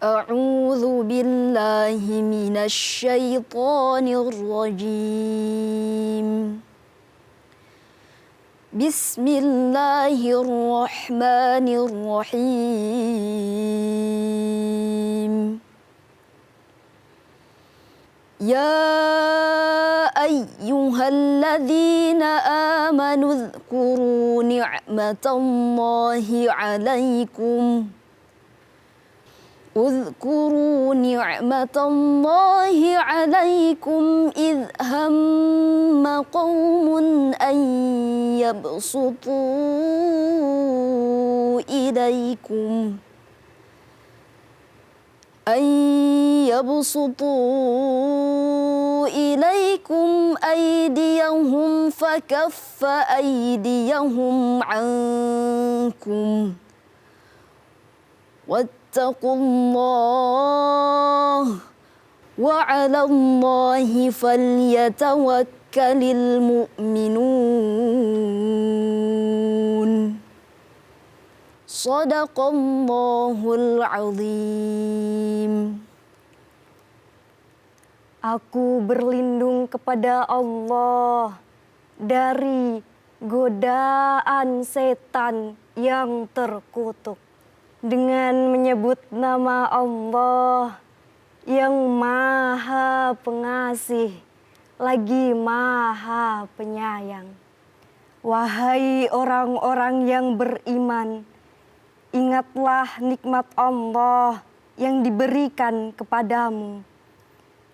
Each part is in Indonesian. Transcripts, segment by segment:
أعوذ بالله من الشيطان الرجيم. بسم الله الرحمن الرحيم. يا أيها الذين آمنوا اذكروا نعمة الله عليكم إذ هم قوم أن يبسطوا إليكم أيديهم فكف أيديهم عنكم واتقوا الله وعلى الله فليتوكل المؤمنون. Shadaqallahul azim. Aku berlindung kepada Allah dari godaan setan yang terkutuk dengan menyebut nama Allah yang Maha Pengasih lagi Maha Penyayang. Wahai orang-orang yang beriman, ingatlah nikmat Allah yang diberikan kepadamu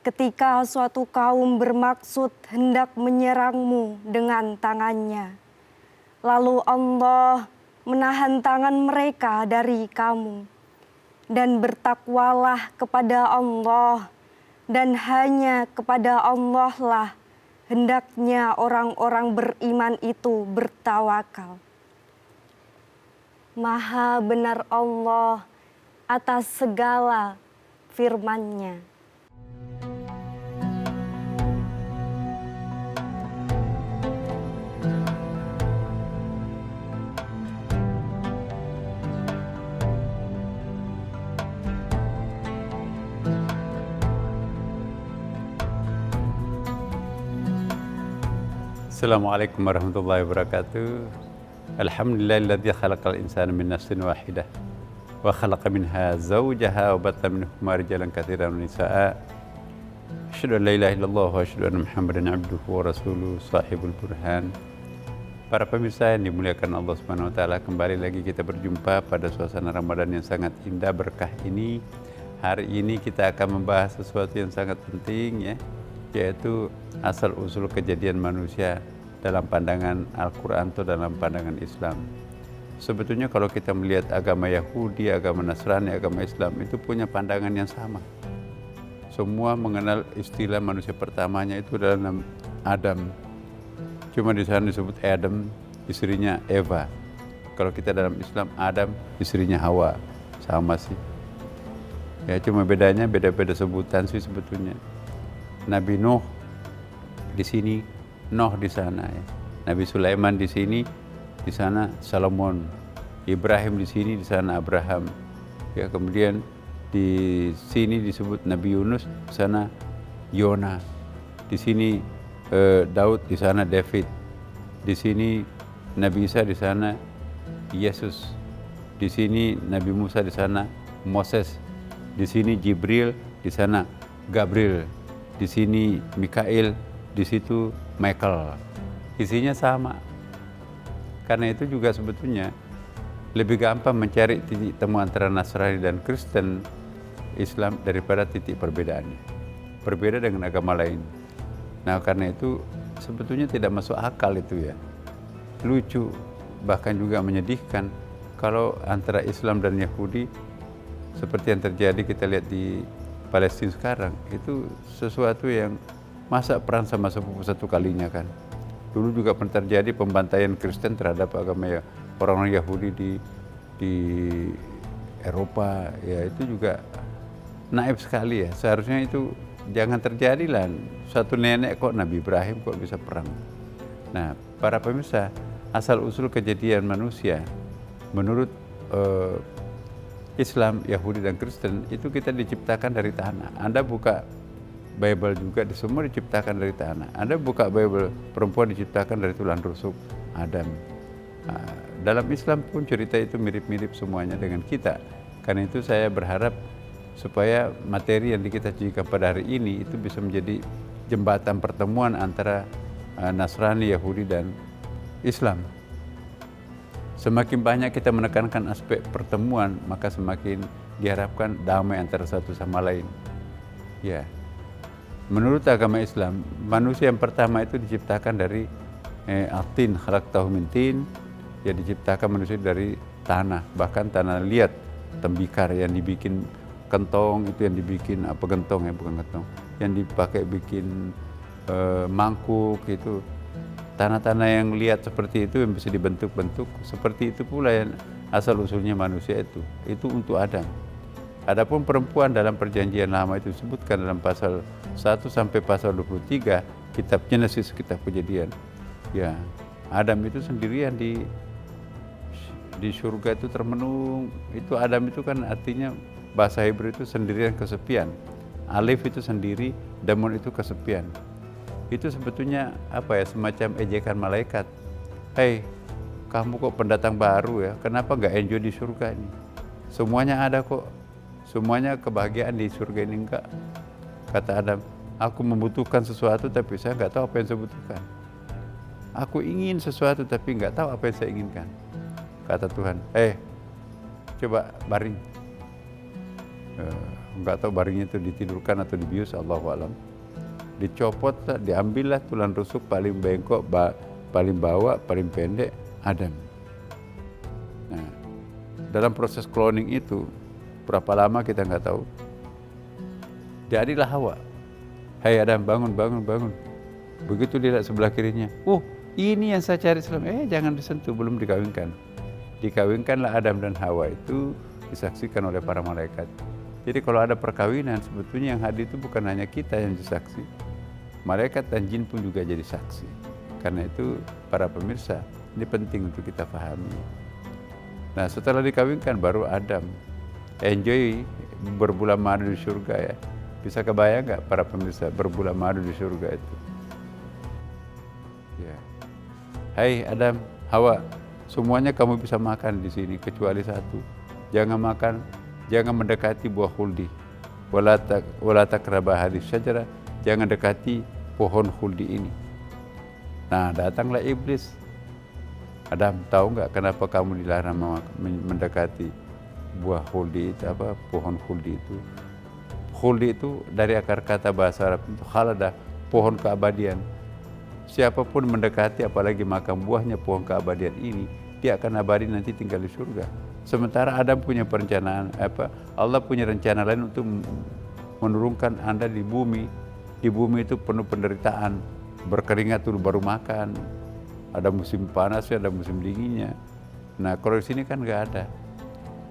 ketika suatu kaum bermaksud hendak menyerangmu dengan tangannya. Lalu Allah menahan tangan mereka dari kamu. Dan bertakwalah kepada Allah, dan hanya kepada Allah lah hendaknya orang-orang beriman itu bertawakal. Maha benar Allah atas segala firman-Nya. Assalamualaikum warahmatullahi wabarakatuh. Alhamdulillahilladzi khalaqal insana min nafsin wahidah wa khalaqa minha zawjaha wa batta minhuma rijalan katsiran wa nisaa'a. Asyhadu an la ilaha illallah wa asyhadu anna Muhammadan abduhu wa rasuluhu sahibul burhan. Para pemirsa yang dimuliakan Allah Subhanahu wa taala, kembali lagi kita berjumpa pada suasana Ramadan yang sangat indah berkah ini. Hari ini kita akan membahas sesuatu yang sangat penting, yaitu asal usul kejadian manusia dalam pandangan Al-Quran atau dalam pandangan Islam. Sebetulnya kalau kita melihat agama Yahudi, agama Nasrani, agama Islam itu punya pandangan yang sama. Semua mengenal istilah manusia pertamanya itu dalam Adam. Cuma di sana disebut Adam, istrinya Eva. Kalau kita dalam Islam, Adam, istrinya Hawa. Sama sih. Ya cuma bedanya beda-beda sebutan sih sebetulnya. Nabi Nuh di sini, Nuh di sana, Nabi Sulaiman di sini, di sana Salomon, Ibrahim di sini, di sana Abraham. Ya kemudian di sini disebut Nabi Yunus, di sana Yona. Di sini Daud, di sana David. Di sini Nabi Isa, di sana Yesus. Di sini Nabi Musa, di sana Moses. Di sini Jibril, di sana Gabriel. Di sini Mikail, di situ Michael. Isinya sama. Karena itu juga sebetulnya lebih gampang mencari titik temu antara Nasrani dan Kristen Islam daripada titik perbedaannya. Berbeda dengan agama lain. Nah karena itu sebetulnya tidak masuk akal itu ya. Lucu, bahkan juga menyedihkan kalau antara Islam dan Yahudi seperti yang terjadi kita lihat di Palestina sekarang, itu sesuatu yang masa perang sama sepupu satu kalinya kan. Dulu juga pernah terjadi pembantaian Kristen terhadap agama orang-orang Yahudi di Eropa, ya itu juga naif sekali ya. Seharusnya itu jangan terjadi lah. Satu nenek kok Nabi Ibrahim kok bisa perang. Nah para pemirsa, asal usul kejadian manusia menurut Islam, Yahudi dan Kristen itu kita diciptakan dari tanah. Anda buka Bible juga semua diciptakan dari tanah. Anda buka Bible, perempuan diciptakan dari tulang rusuk Adam. Dalam Islam pun cerita itu mirip-mirip semuanya dengan kita. Karena itu saya berharap supaya materi yang kita sajikan pada hari ini itu bisa menjadi jembatan pertemuan antara Nasrani, Yahudi dan Islam. Semakin banyak kita menekankan aspek pertemuan, maka semakin diharapkan damai antara satu sama lain. Ya, menurut agama Islam, manusia yang pertama itu diciptakan dari atin, khalaqtahu min tin, ya diciptakan manusia dari tanah, bahkan tanah liat, tembikar yang dibikin kentong, itu yang dibikin apa gentong ya, bukan gentong, yang dipakai bikin mangkuk itu. Tanah-tanah yang lihat seperti itu yang bisa dibentuk-bentuk, seperti itu pula yang asal usulnya manusia itu untuk Adam. Adapun perempuan dalam perjanjian lama itu disebutkan dalam pasal 1 sampai pasal 23 kitab Genesis, kitab Kejadian. Ya, Adam itu sendirian di surga itu termenung. Itu Adam itu kan artinya bahasa Hebrew itu sendirian, kesepian. Alif itu sendiri, Damun itu kesepian. Itu sebetulnya apa ya, semacam ejekan malaikat. Hei, kamu kok pendatang baru ya, kenapa gak enjoy di surga ini? Semuanya ada kok, semuanya kebahagiaan di surga ini enggak. Kata Adam, aku membutuhkan sesuatu tapi saya gak tahu apa yang saya butuhkan. Aku ingin sesuatu tapi gak tahu apa yang saya inginkan. Kata Tuhan, coba baring. Gak tahu baringnya itu ditidurkan atau dibius, Allahu a'lam. Dicopot, diambillah tulang rusuk paling bengkok, paling bawah, paling pendek, Adam. Nah, dalam proses cloning itu berapa lama kita nggak tahu. Jadilah Hawa. Hai Adam, bangun. Begitu dia lihat sebelah kirinya, ini yang saya cari selama. Jangan disentuh, belum dikawinkan. Dikawinkanlah Adam dan Hawa itu disaksikan oleh para malaikat. Jadi kalau ada perkawinan, sebetulnya yang hadir itu bukan hanya kita yang disaksi, malaikat dan jin pun juga jadi saksi. Karena itu para pemirsa, ini penting untuk kita pahami. Nah, setelah dikawinkan baru Adam enjoy berbulan madu di surga ya. Bisa kebayang nggak para pemirsa berbulan madu di surga itu? Ya. Hai Adam, Hawa, semuanya kamu bisa makan di sini kecuali satu. Jangan mendekati buah khuldi. Wala taqraba hadhihi syajarah, jangan dekati pohon khuldi ini. Nah, datanglah iblis. Adam, tahu nggak kenapa kamu dilarang mendekati buah khuldi itu, pohon khuldi itu? Khuldi itu dari akar kata bahasa Arab itu khalada, pohon keabadian. Siapapun mendekati apalagi makan buahnya pohon keabadian ini, dia akan abadi nanti tinggal di surga. Sementara Adam punya perencanaan Allah punya rencana lain untuk menurunkan Anda di bumi. Di bumi itu penuh penderitaan, berkeringat dulu baru makan. Ada musim panasnya, ada musim dinginnya. Nah, kalau di sini kan nggak ada.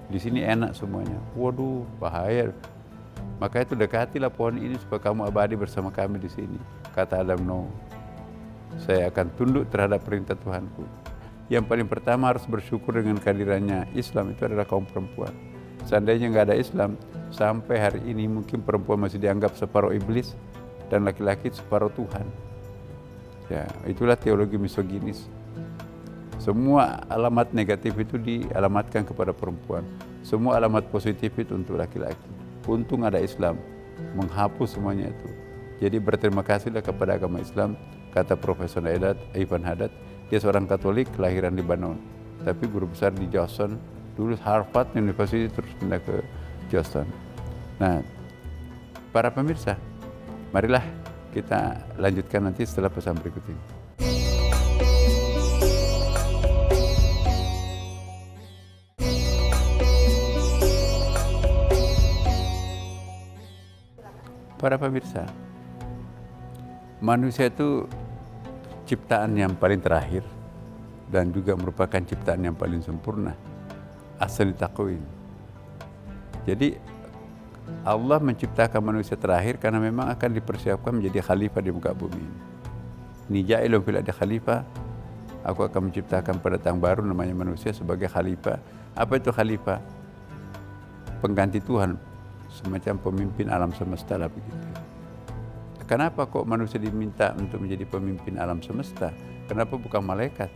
Di sini enak semuanya. Waduh, bahaya. Maka itu dekatilah pohon ini supaya kamu abadi bersama kami di sini. Kata Adam, no. Saya akan tunduk terhadap perintah Tuhanku. Yang paling pertama harus bersyukur dengan kehadirannya Islam itu adalah kaum perempuan. Seandainya nggak ada Islam, sampai hari ini mungkin perempuan masih dianggap separuh iblis dan laki-laki separuh Tuhan. Ya, itulah teologi misoginis. Semua alamat negatif itu dialamatkan kepada perempuan. Semua alamat positif itu untuk laki-laki. Untung ada Islam, menghapus semuanya itu. Jadi berterima kasihlah kepada agama Islam, kata Profesor Ivan Haddad. Dia seorang Katolik, kelahiran di Lebanon, tapi guru besar di Boston. Dulu Harvard University, terus pindah ke Boston. Nah, para pemirsa, marilah kita lanjutkan nanti setelah pesan berikut ini. Para pemirsa, manusia itu ciptaan yang paling terakhir dan juga merupakan ciptaan yang paling sempurna, ahsani taqwim. Jadi Allah menciptakan manusia terakhir karena memang akan dipersiapkan menjadi khalifah di muka bumi ini. Ni ja'ilun fil ardi khalifah, aku akan menciptakan pendatang baru namanya manusia sebagai khalifah. Apa itu khalifah? pengganti Tuhan, semacam pemimpin alam semesta lah begitu. Kenapa kok manusia diminta untuk menjadi pemimpin alam semesta? Kenapa bukan malaikat?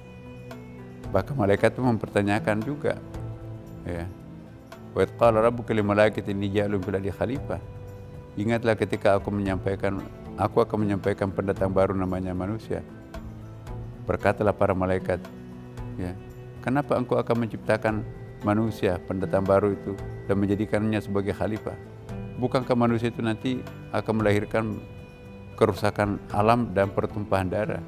Bahkan malaikat itu mempertanyakan juga. Ya. Wa idh qala rabbuka lil malaikati inni ja'ilun fil ardi khalifah. Ingatlah ketika aku akan menyampaikan pendatang baru namanya manusia. Berkatalah para malaikat, ya, kenapa engkau akan menciptakan manusia pendatang baru itu dan menjadikannya sebagai khalifah? Bukankah manusia itu nanti akan melahirkan kerusakan alam dan pertumpahan darah?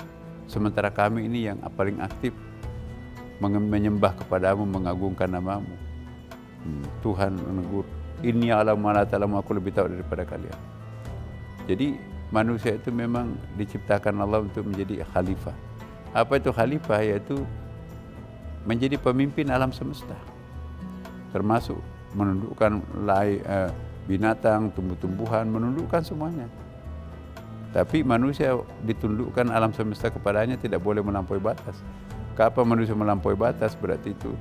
Sementara kami ini yang paling aktif menyembah kepadamu, mengagungkan namamu. Tuhan menegur, inni a'lamu ma la ta'lamun, aku lebih tahu daripada kalian. Jadi manusia itu memang diciptakan Allah untuk menjadi khalifah. Apa itu khalifah? Yaitu menjadi pemimpin alam semesta, termasuk menundukkan binatang, tumbuh-tumbuhan, menundukkan semuanya. Tapi manusia ditundukkan alam semesta kepadanya, tidak boleh melampaui batas. Kapan manusia melampaui batas, berarti itu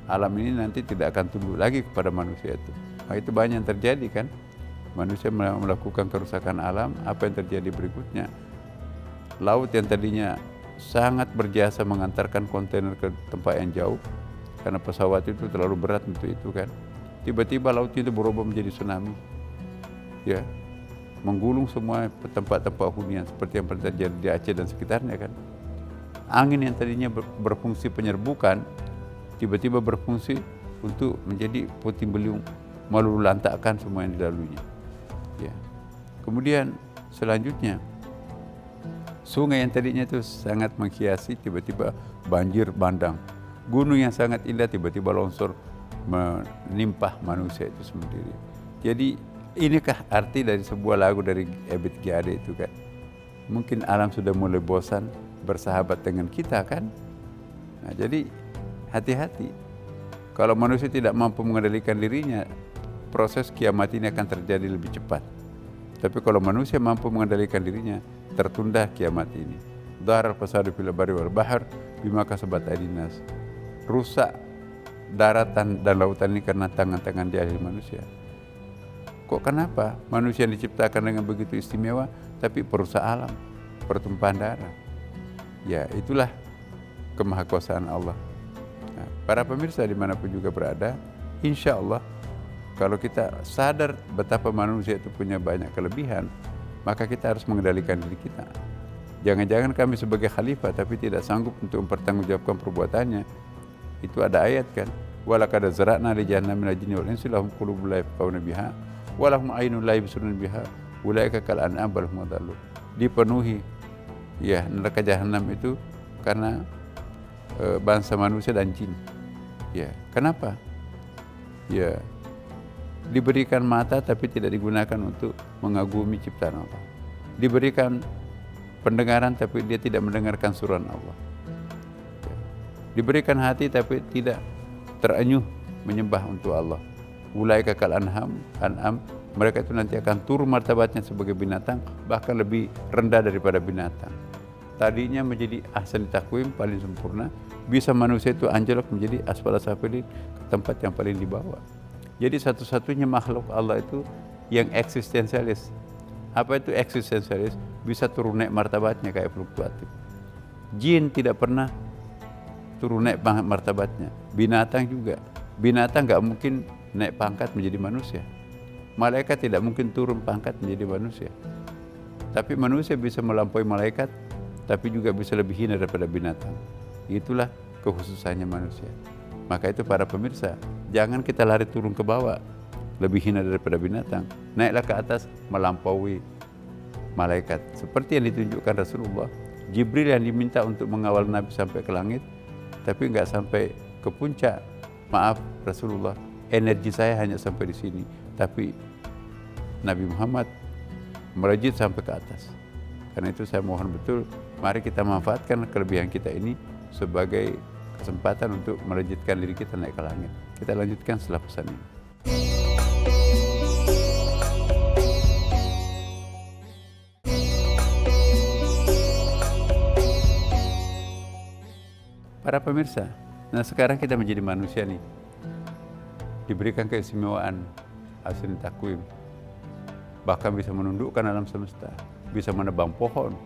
alam ini nanti tidak akan tunduk lagi kepada manusia itu. Nah, itu banyak yang terjadi kan. Manusia melakukan kerusakan alam. Apa yang terjadi berikutnya? Laut yang tadinya sangat berjasa mengantarkan kontainer ke tempat yang jauh, karena pesawat itu terlalu berat untuk itu kan. Tiba-tiba laut itu berubah menjadi tsunami. Ya, menggulung semua tempat-tempat hunian seperti yang pernah terjadi di Aceh dan sekitarnya kan. Angin yang tadinya berfungsi penyerbukan tiba-tiba berfungsi untuk menjadi puting beliung, meluluhlantakkan semua yang dilaluinya. Ya. Kemudian selanjutnya sungai yang tadinya itu sangat menghiasi tiba-tiba banjir bandang. Gunung yang sangat indah tiba-tiba longsor menimpah manusia itu sendiri. Jadi inikah arti dari sebuah lagu dari Ebit G. Ade itu kan? Mungkin alam sudah mulai bosan bersahabat dengan kita kan? Nah, jadi hati-hati. Kalau manusia tidak mampu mengendalikan dirinya, proses kiamat ini akan terjadi lebih cepat. Tapi kalau manusia mampu mengendalikan dirinya, tertunda kiamat ini. Darar fasadu fil barri wal bahr bima kasabat aydin nas. Rusak daratan dan lautan ini karena tangan-tangan jahil manusia. Kok kenapa manusia yang diciptakan dengan begitu istimewa tapi perusak alam, pertumpahan darah? Ya, itulah kemahakuasaan Allah. Nah, para pemirsa dimanapun juga berada, insya Allah kalau kita sadar betapa manusia itu punya banyak kelebihan, maka kita harus mengendalikan diri kita. Jangan-jangan kami sebagai khalifah tapi tidak sanggup untuk mempertanggungjawabkan perbuatannya. Itu ada ayat kan, walaqad zara'na li jahannama minal jinni wal insi lahum qulubun la yafqahuna biha wa lahum a'yunun la yubsiruna biha ulaika kal an'am bal hum adallu. Dipenuhi ya neraka jahanam itu karena bangsa manusia dan jin. Ya, kenapa? Ya, diberikan mata tapi tidak digunakan untuk mengagumi ciptaan Allah. Diberikan pendengaran tapi dia tidak mendengarkan suruhan Allah. Ya. Diberikan hati tapi tidak terenyuh menyembah untuk Allah. Ulaika kal an'am, mereka itu nanti akan turun martabatnya sebagai binatang, bahkan lebih rendah daripada binatang. Tadinya menjadi ahsan takwim, paling sempurna, bisa manusia itu anjlok menjadi asfala safilin, ke tempat yang paling di bawah. Jadi satu-satunya makhluk Allah itu yang eksistensialis. Apa itu eksistensialis? Bisa turun naik martabatnya kayak fluktuatif. Jin tidak pernah turun naik martabatnya. Binatang juga. Binatang gak mungkin naik pangkat menjadi manusia. Malaikat tidak mungkin turun pangkat menjadi manusia. Tapi manusia bisa melampaui malaikat, tapi juga bisa lebih hina daripada binatang. Itulah kekhususannya manusia. Maka itu para pemirsa, jangan kita lari turun ke bawah, lebih hina daripada binatang. Naiklah ke atas, melampaui malaikat. Seperti yang ditunjukkan Rasulullah, Jibril yang diminta untuk mengawal Nabi sampai ke langit, tapi enggak sampai ke puncak. Maaf Rasulullah, energi saya hanya sampai di sini. Tapi Nabi Muhammad melejit sampai ke atas. Karena itu saya mohon betul, mari kita manfaatkan kelebihan kita ini sebagai kesempatan untuk melejitkan diri kita naik ke langit. Kita lanjutkan setelah pesan ini. Para pemirsa, nah sekarang kita menjadi manusia nih. diberikan keistimewaan hasil takwim, bahkan bisa menundukkan alam semesta, bisa menebang pohon.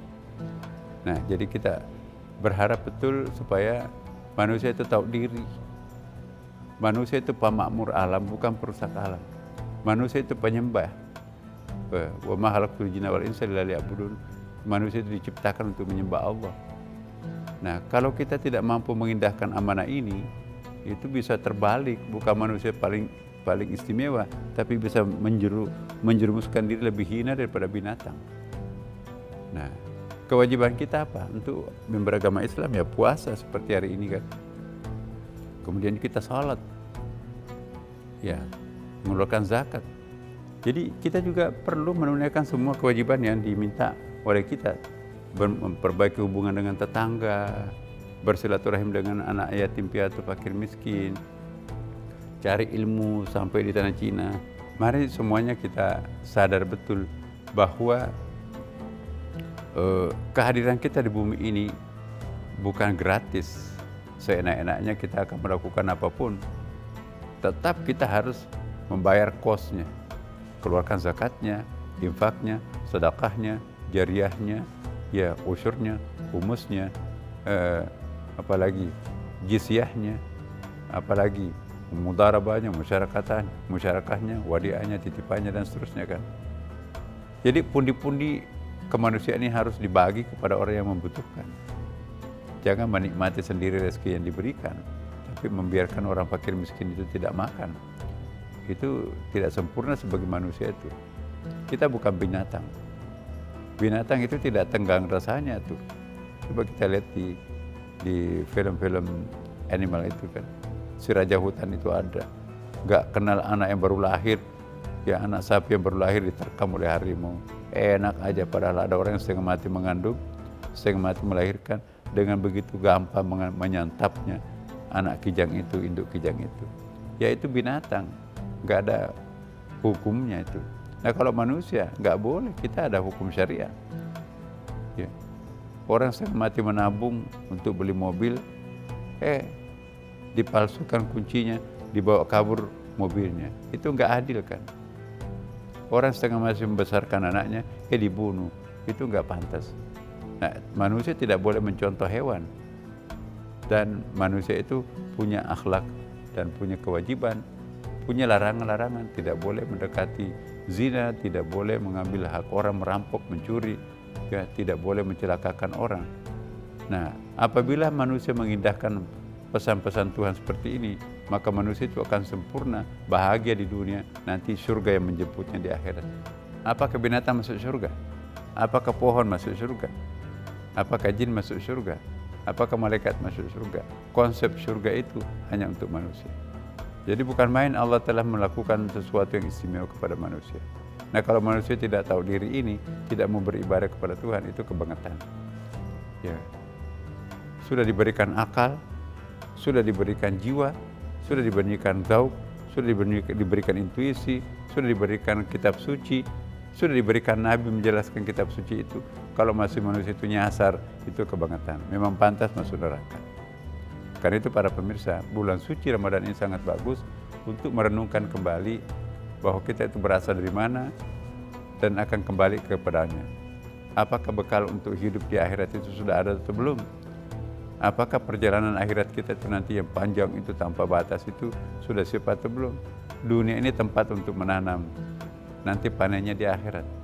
Nah, jadi kita berharap betul supaya manusia itu tahu diri. Manusia itu pemakmur alam, bukan perusak alam. Manusia itu penyembah. Wa ma khalaqtul jinna wal insa illa liya'budun. Manusia itu diciptakan untuk menyembah Allah. Nah, kalau kita tidak mampu mengindahkan amanah ini, itu bisa terbalik. Bukan manusia paling istimewa, tapi bisa menjerumuskan diri lebih hina daripada binatang. Nah, kewajiban kita apa? Untuk beragama Islam ya puasa seperti hari ini kan. Kemudian kita sholat, ya mengeluarkan zakat. Jadi kita juga perlu menunaikan semua kewajiban yang diminta oleh kita, memperbaiki hubungan dengan tetangga, bersilaturahim dengan anak yatim piatu fakir miskin, cari ilmu sampai di tanah Cina. Mari semuanya kita sadar betul bahwa kehadiran kita di bumi ini bukan gratis. Seenak-enaknya kita akan melakukan apapun. Tetap kita harus membayar kosnya, keluarkan zakatnya, infaknya, sedekahnya, jariyahnya, ya usyurnya, humusnya, apalagi jizyahnya, apalagi mudarabahnya, musyarakahnya, wadiahnya, titipannya dan seterusnya kan. Jadi pundi-pundi kemanusiaan ini harus dibagi kepada orang yang membutuhkan. Jangan menikmati sendiri rezeki yang diberikan, tapi membiarkan orang fakir miskin itu tidak makan. Itu tidak sempurna sebagai manusia itu. Kita bukan binatang. Binatang itu tidak tenggang rasanya tuh. Coba kita lihat di film-film animal itu kan. Si raja hutan itu ada. Gak kenal anak yang baru lahir. Ya anak sapi yang baru lahir diterkam oleh harimau. Enak aja, padahal ada orang yang setengah mati mengandung, setengah mati melahirkan. Dengan begitu gampang menyantapnya anak kijang itu, induk kijang itu. Ya itu binatang. Gak ada hukumnya itu. Nah kalau manusia gak boleh, kita ada hukum syariah. Ya. Orang setengah mati menabung untuk beli mobil, dipalsukan kuncinya, dibawa kabur mobilnya. Itu gak adil kan. Orang setengah mati membesarkan anaknya, dibunuh. Itu gak pantas. Nah, manusia tidak boleh mencontoh hewan. Dan manusia itu punya akhlak dan punya kewajiban, punya larangan-larangan. Tidak boleh mendekati zina, tidak boleh mengambil hak orang, merampok, mencuri, ya, tidak boleh mencelakakan orang. Nah, apabila manusia mengindahkan pesan-pesan Tuhan seperti ini, maka manusia itu akan sempurna, bahagia di dunia, nanti surga yang menjemputnya di akhirat. Apakah binatang masuk surga? Apakah pohon masuk surga? Apakah jin masuk surga? Apakah malaikat masuk surga? Konsep surga itu hanya untuk manusia. Jadi bukan main Allah telah melakukan sesuatu yang istimewa kepada manusia. Nah kalau manusia tidak tahu diri ini, tidak mau beribadah kepada Tuhan, itu kebangetan. Ya. Sudah diberikan akal, sudah diberikan jiwa, sudah diberikan zauq, sudah diberikan intuisi, sudah diberikan kitab suci, sudah diberikan Nabi menjelaskan kitab suci itu. Kalau masih manusia itu nyasar, itu kebangetan. Memang pantas masuk neraka. Karena itu para pemirsa, bulan suci Ramadan ini sangat bagus untuk merenungkan kembali bahwa kita itu berasal dari mana dan akan kembali kepadanya. Apakah bekal untuk hidup di akhirat itu sudah ada atau belum? Apakah perjalanan akhirat kita itu nanti yang panjang itu tanpa batas itu sudah siap atau belum? Dunia ini tempat untuk menanam, nanti panennya di akhirat.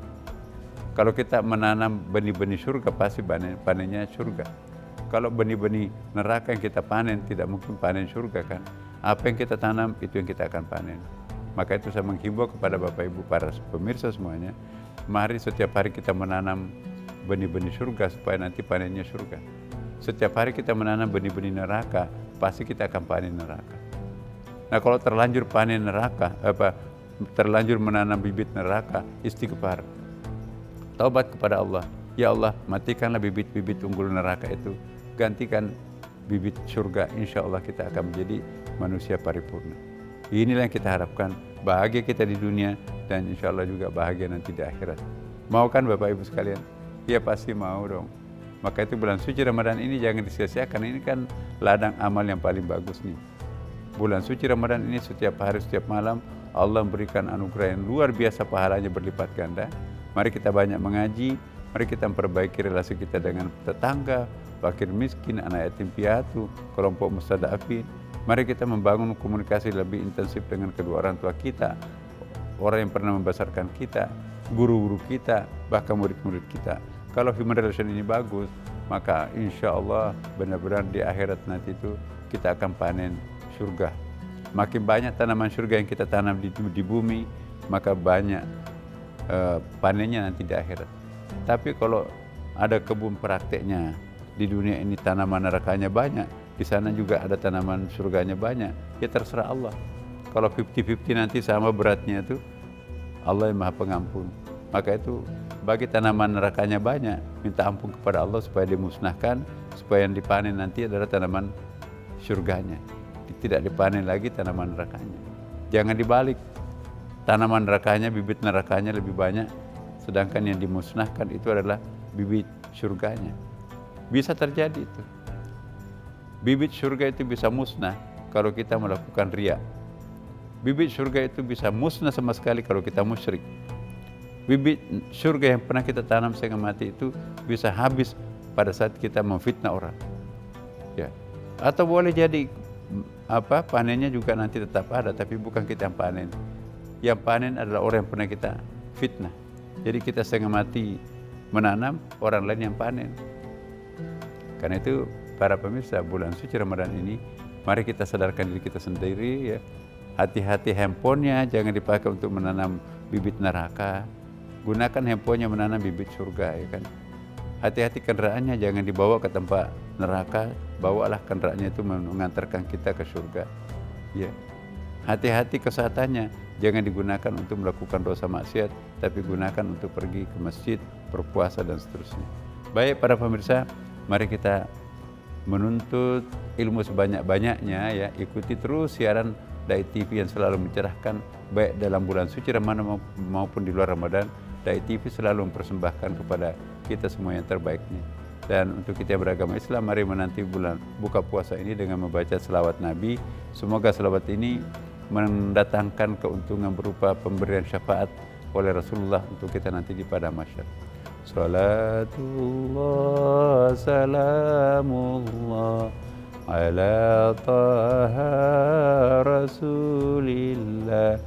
Kalau kita menanam benih-benih surga, pasti panennya surga. Kalau benih-benih neraka yang kita panen, tidak mungkin panen surga kan. Apa yang kita tanam, itu yang kita akan panen. Maka itu saya menghimbau kepada Bapak Ibu, para pemirsa semuanya, mari setiap hari kita menanam benih-benih surga supaya nanti panennya surga. Setiap hari kita menanam benih-benih neraka, pasti kita akan panen neraka. Nah kalau terlanjur panen neraka, terlanjur menanam bibit neraka, istighfar. Taubat kepada Allah. Ya Allah, matikanlah bibit-bibit unggul neraka itu. Gantikan bibit surga. Insya Allah kita akan menjadi manusia paripurna. Inilah yang kita harapkan. Bahagia kita di dunia dan insya Allah juga bahagia nanti di akhirat. Mau kan Bapak Ibu sekalian? Ya pasti mau dong. Maka itu bulan suci Ramadan ini jangan disia-siakan. Ini kan ladang amal yang paling bagus nih. bulan suci Ramadan ini setiap hari, setiap malam Allah memberikan anugerah yang luar biasa, pahalanya berlipat ganda. Mari kita banyak mengaji, mari kita memperbaiki relasi kita dengan tetangga, fakir miskin, anak yatim piatu, kelompok mustadafin. Mari kita membangun komunikasi lebih intensif dengan kedua orang tua kita, orang yang pernah membesarkan kita, guru-guru kita, bahkan murid-murid kita. Kalau human relation ini bagus, maka insya Allah benar-benar di akhirat nanti itu kita akan panen surga. Makin banyak tanaman surga yang kita tanam di bumi, maka banyak panennya nanti di akhirat. Tapi kalau ada kebun prakteknya, di dunia ini tanaman nerakanya banyak, di sana juga ada tanaman surganya banyak, ya terserah Allah. Kalau 50-50 nanti sama beratnya itu, Allah yang Maha Pengampun. Maka itu bagi tanaman nerakanya banyak, minta ampun kepada Allah supaya dimusnahkan, supaya yang dipanen nanti adalah tanaman surganya. Tidak dipanen lagi tanaman nerakanya. Jangan dibalik, tanaman nerakanya, bibit nerakanya lebih banyak, sedangkan yang dimusnahkan itu adalah bibit surganya. Bisa terjadi itu. Bibit surga itu bisa musnah kalau kita melakukan riya. Bibit surga itu bisa musnah sama sekali kalau kita musyrik. Bibit surga yang pernah kita tanam sehingga mati itu bisa habis pada saat kita memfitnah orang. Ya. Atau boleh jadi panennya juga nanti tetap ada, tapi bukan kita yang panen. Yang panen adalah orang yang pernah kita fitnah. Jadi kita setengah mati menanam, orang lain yang panen. Karena itu para pemirsa, bulan suci Ramadan ini mari kita sadarkan diri kita sendiri ya. Hati-hati handphonenya jangan dipakai untuk menanam bibit neraka. Gunakan handphonenya menanam bibit surga, ya kan. Hati-hati kendaraannya jangan dibawa ke tempat neraka, bawalah kendaraannya itu mengantarkan kita ke surga. Ya. Hati-hati kesehatannya jangan digunakan untuk melakukan dosa maksiat, tapi gunakan untuk pergi ke masjid, berpuasa dan seterusnya. Baik para pemirsa, mari kita menuntut ilmu sebanyak-banyaknya ya. Ikuti terus siaran Dai TV yang selalu mencerahkan, baik dalam bulan suci Ramadan maupun di luar Ramadan. Dai TV selalu mempersembahkan kepada kita semua yang terbaiknya. Dan untuk kita yang beragama Islam, mari menanti bulan buka puasa ini dengan membaca selawat Nabi. Semoga selawat ini mendatangkan keuntungan berupa pemberian syafaat oleh Rasulullah untuk kita nanti di padang mahsyar. Salatullah salamullah ala taha rasulillah.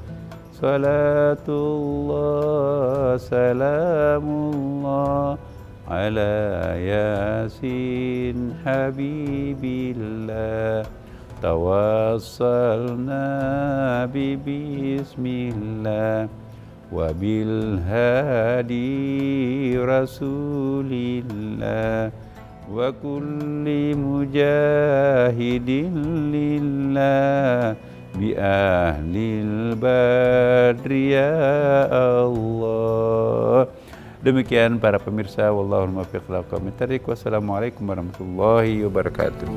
Salatullah salamullah ala yasin habibillah. Tawassalna bismillah wa bil hadi rasulillah wa kulli mujahidin lillah bi ahlil badri ya Allah. Demikian para pemirsa, wallahul muwaffiq ila aqwamit thariq. Wassalamualaikum warahmatullahi wabarakatuh.